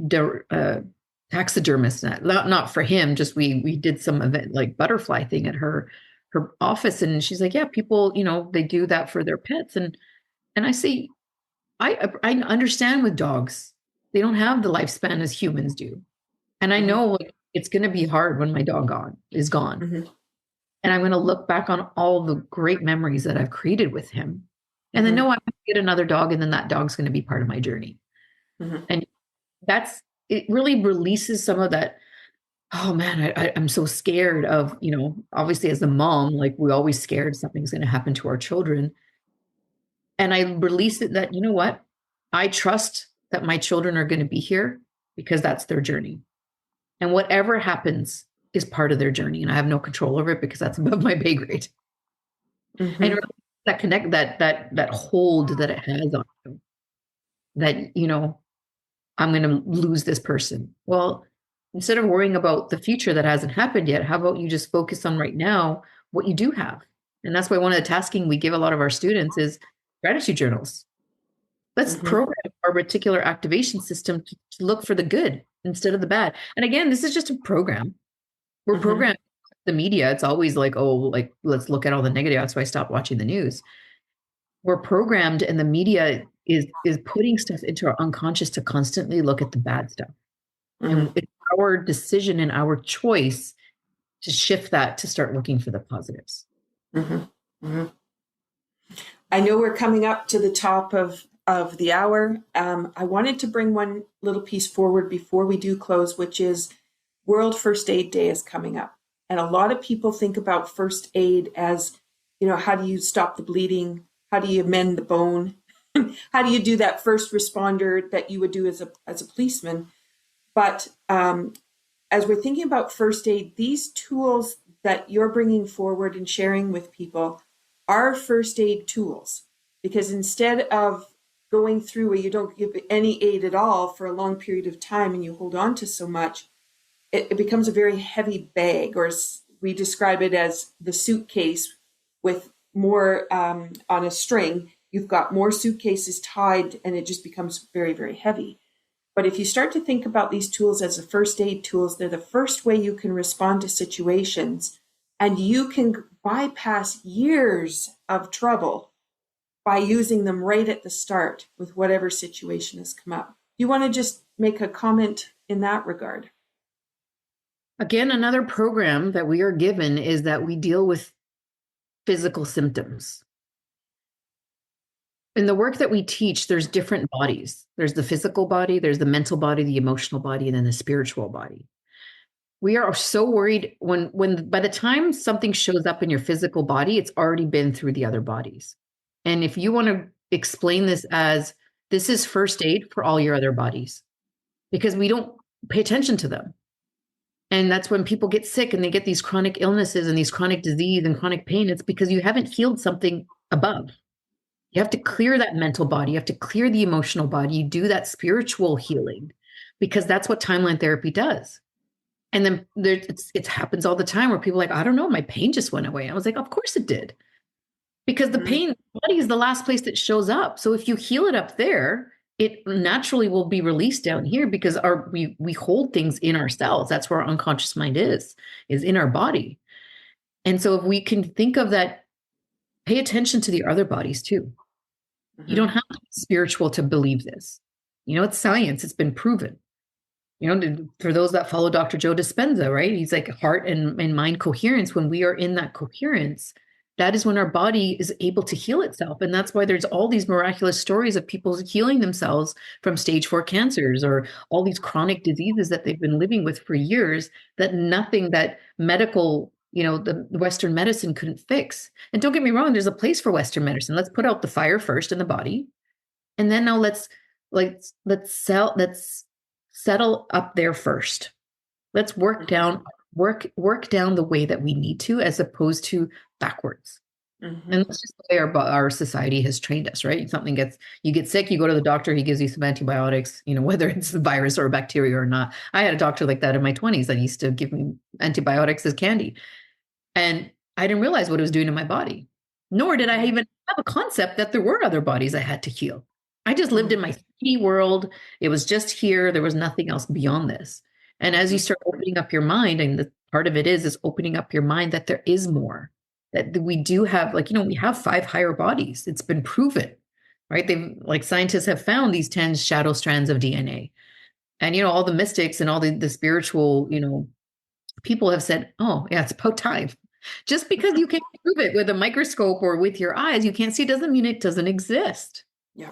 taxidermist. Not for him, just we did some event like butterfly thing at her office, and she's like, yeah, people, they do that for their pets, and I say, I understand with dogs, they don't have the lifespan as humans do, and I mhm, know, like, it's going to be hard when my dog is gone, mhm, and I'm going to look back on all the great memories that I've created with him, and then mhm, know I'm going to get another dog, and then that dog's going to be part of my journey. mhm, And it really releases some of that. Oh man, I'm so scared of, obviously as a mom, like, we're always scared something's going to happen to our children. And I release it that, what? I trust that my children are going to be here because that's their journey. And whatever happens is part of their journey. And I have no control over it because that's above my pay grade. And Mm-hmm. that connect that hold that it has on you, that, I'm going to lose this person. Well, instead of worrying about the future that hasn't happened yet, how about you just focus on right now what you do have? And that's why one of the tasking we give a lot of our students is gratitude journals. Let's Mm-hmm. program our reticular activation system to look for the good instead of the bad. And again, this is just a program. We're Mm-hmm. programmed the media. It's always like, oh, like, let's look at all the negative. That's why I stopped watching the news. We're programmed, and the media is putting stuff into our unconscious to constantly look at the bad stuff. And Mm-hmm. it's our decision and our choice to shift that to start looking for the positives. Mm-hmm. Mm-hmm. I know we're coming up to the top of the hour. I wanted to bring one little piece forward before we do close, which is World First Aid Day is coming up. And a lot of people think about first aid as, how do you stop the bleeding? How do you mend the bone? How do you do that first responder that you would do as a policeman? But as we're thinking about first aid, these tools that you're bringing forward and sharing with people are first aid tools, because instead of going through where you don't give any aid at all for a long period of time and you hold on to so much, it becomes a very heavy bag, or we describe it as the suitcase with more on a string. You've got more suitcases tied and it just becomes very, very heavy. But if you start to think about these tools as the first aid tools, they're the first way you can respond to situations, and you can bypass years of trouble by using them right at the start with whatever situation has come up. You want to just make a comment in that regard? Again, another program that we are given is that we deal with physical symptoms. In the work that we teach, there's different bodies. There's the physical body, there's the mental body, the emotional body, and then the spiritual body. We are so worried when by the time something shows up in your physical body, it's already been through the other bodies. And if you want to explain this as this is first aid for all your other bodies, because we don't pay attention to them. And that's when people get sick and they get these chronic illnesses and these chronic disease and chronic pain. It's because you haven't healed something above. You have to clear that mental body. You have to clear the emotional body. You do that spiritual healing, because that's what timeline therapy does. And then it happens all the time where people are like, I don't know, my pain just went away. I was like, of course it did. Because the pain body is the last place that shows up. So if you heal it up there, it naturally will be released down here, because we hold things in ourselves. That's where our unconscious mind is in our body. And so if we can think of that, pay attention to the other bodies too. You don't have to be spiritual to believe this. It's science. It's been proven. For those that follow Dr. Joe Dispenza, right? He's like heart and mind coherence. When we are in that coherence, that is when our body is able to heal itself. And that's why there's all these miraculous stories of people healing themselves from stage 4 cancers or all these chronic diseases that they've been living with for years, that nothing that medical, the Western medicine couldn't fix. And don't get me wrong, there's a place for Western medicine. Let's put out the fire first in the body. And then now let's settle up there first. Let's work down the way that we need to, as opposed to backwards. And that's just the way our society has trained us, right? You get sick, you go to the doctor, he gives you some antibiotics, whether it's the virus or a bacteria or not. I had a doctor like that in my 20s that used to give me antibiotics as candy. And I didn't realize what it was doing to my body, nor did I even have a concept that there were other bodies I had to heal. I just lived in my 3D world. It was just here. There was nothing else beyond this. And as you start opening up your mind, and the part of it is opening up your mind that there is more, that we do have, we have 5 higher bodies. It's been proven, right? Scientists have found these 10 shadow strands of DNA. And, all the mystics and all the spiritual, people have said, oh, yeah, it's about time. Just because you can't prove it with a microscope or with your eyes, you can't see, doesn't mean it doesn't exist. Yeah.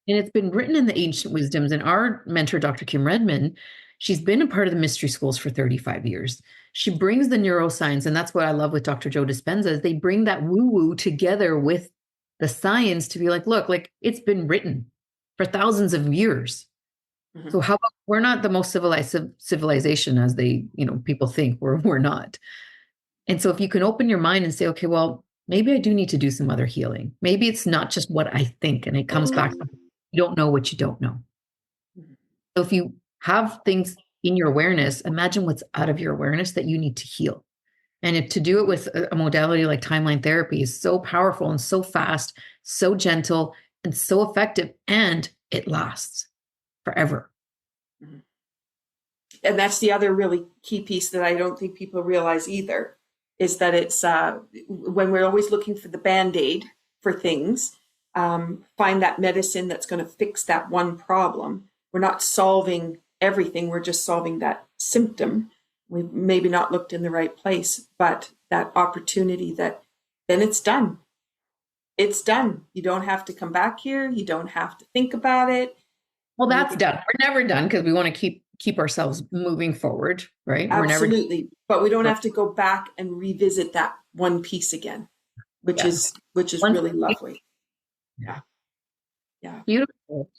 And it's been written in the ancient wisdoms. And our mentor, Dr. Kim Redmond, she's been a part of the mystery schools for 35 years. She brings the neuroscience. And that's what I love with Dr. Joe Dispenza, is they bring that woo-woo together with the science to be like, look, it's been written for thousands of years. So how about, we're not the most civilized civilization as they, people think we're not. And so if you can open your mind and say, okay, well, maybe I do need to do some other healing. Maybe it's not just what I think. And it comes back to you don't know what you don't know. So if you have things in your awareness, imagine what's out of your awareness that you need to heal. And to do it with a modality like timeline therapy is so powerful and so fast, so gentle, and so effective, and it lasts forever. And that's the other really key piece that I don't think people realize either, is that it's when we're always looking for the Band-Aid for things, find that medicine that's going to fix that one problem. We're not solving everything. We're just solving that symptom. We've maybe not looked in the right place, but that opportunity that then it's done. It's done. You don't have to come back here. You don't have to think about it. Well, that's done. We're never done because we want to keep ourselves moving forward, right? Absolutely. But we don't have to go back and revisit that one piece again, which is really lovely. Yeah. Yeah. Beautiful.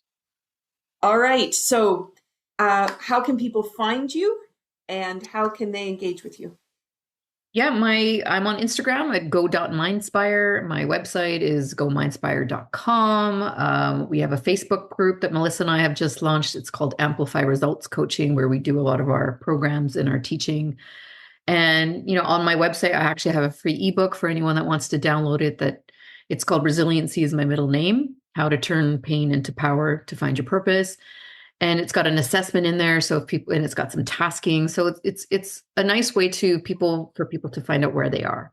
All right. So how can people find you and how can they engage with you? Yeah, I'm on Instagram at go.mindspire. My website is gomindspire.com. We have a Facebook group that Melissa and I have just launched. It's called Amplify Results Coaching, where we do a lot of our programs and our teaching. And, on my website, I actually have a free ebook for anyone that wants to download it. That it's called Resiliency is My Middle Name: How to Turn Pain into Power to Find Your Purpose. And it's got an assessment in there. So and it's got some tasking. So it's a nice way for people to find out where they are.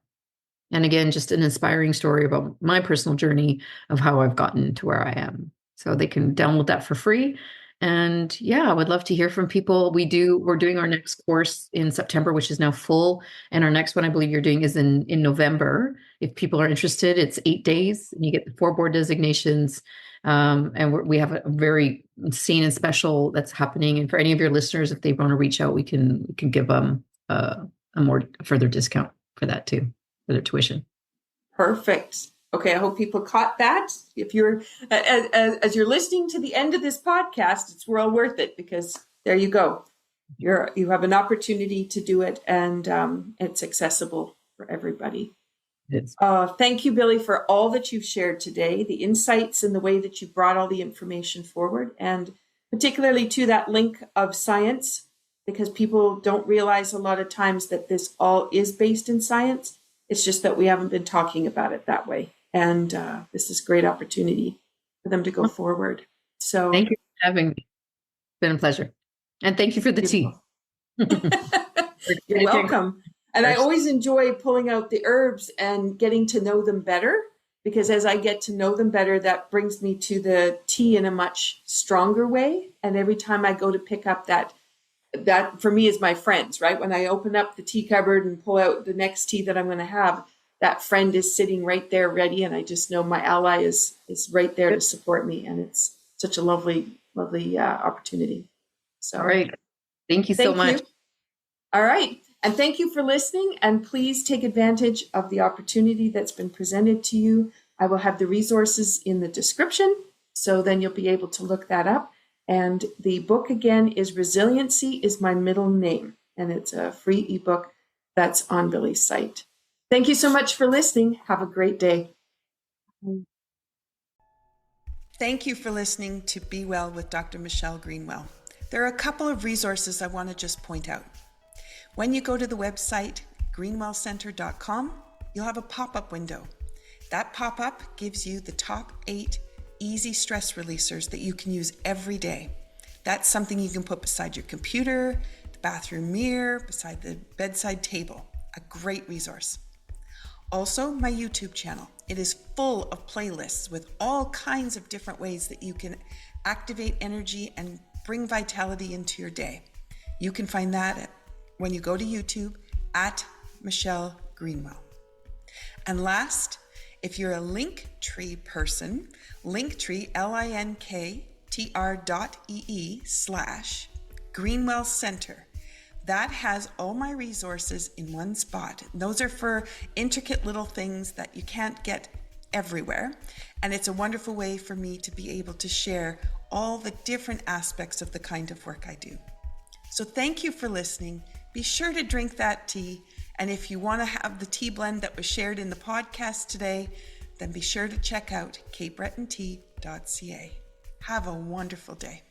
And again, just an inspiring story about my personal journey of how I've gotten to where I am. So they can download that for free. And I would love to hear from people. We're doing our next course in September, which is now full. And our next one, I believe you're doing, is in November. If people are interested, it's 8 days and you get the 4 board designations. And we have a very insane and special that's happening. And for any of your listeners, if they want to reach out, we can give them a further discount for that too, for their tuition. Perfect. Okay, I hope people caught that. If you're as you're listening to the end of this podcast, it's well worth it, because there you go. You have an opportunity to do it, and it's accessible for everybody. Thank you, Billie, for all that you've shared today, the insights and the way that you brought all the information forward, and particularly to that link of science, because people don't realize a lot of times that this all is based in science. It's just that we haven't been talking about it that way. And this is a great opportunity for them to go forward. So thank you for having me. It's been a pleasure. And thank you for the tea. You're welcome. And I always enjoy pulling out the herbs and getting to know them better, because as I get to know them better, that brings me to the tea in a much stronger way. And every time I go to pick up that for me is my friends, right? When I open up the tea cupboard and pull out the next tea that I'm going to have, that friend is sitting right there ready. And I just know my ally is right there to support me. And it's such a lovely, lovely opportunity. So, all right. Thank you so much. All right. And thank you for listening. And please take advantage of the opportunity that's been presented to you. I will have the resources in the description, so then you'll be able to look that up. And the book again is Resiliency is My Middle Name. And it's a free ebook that's on Billie's site. Thank you so much for listening. Have a great day. Thank you for listening to Be Well with Dr. Michelle Greenwell. There are a couple of resources I want to just point out. When you go to the website, greenwellcenter.com, you'll have a pop-up window. That pop-up gives you the top 8 easy stress releasers that you can use every day. That's something you can put beside your computer, the bathroom mirror, beside the bedside table. A great resource. Also, my YouTube channel. It is full of playlists with all kinds of different ways that you can activate energy and bring vitality into your day. You can find that when you go to YouTube at Michelle Greenwell. And last, if you're a Linktree person, Linktree, linktr.ee/Greenwell Center. That has all my resources in one spot. Those are for intricate little things that you can't get everywhere, and it's a wonderful way for me to be able to share all the different aspects of the kind of work I do. So thank you for listening. Be sure to drink that tea, and if you want to have the tea blend that was shared in the podcast today, then be sure to check out capebretontea.ca. Have a wonderful day.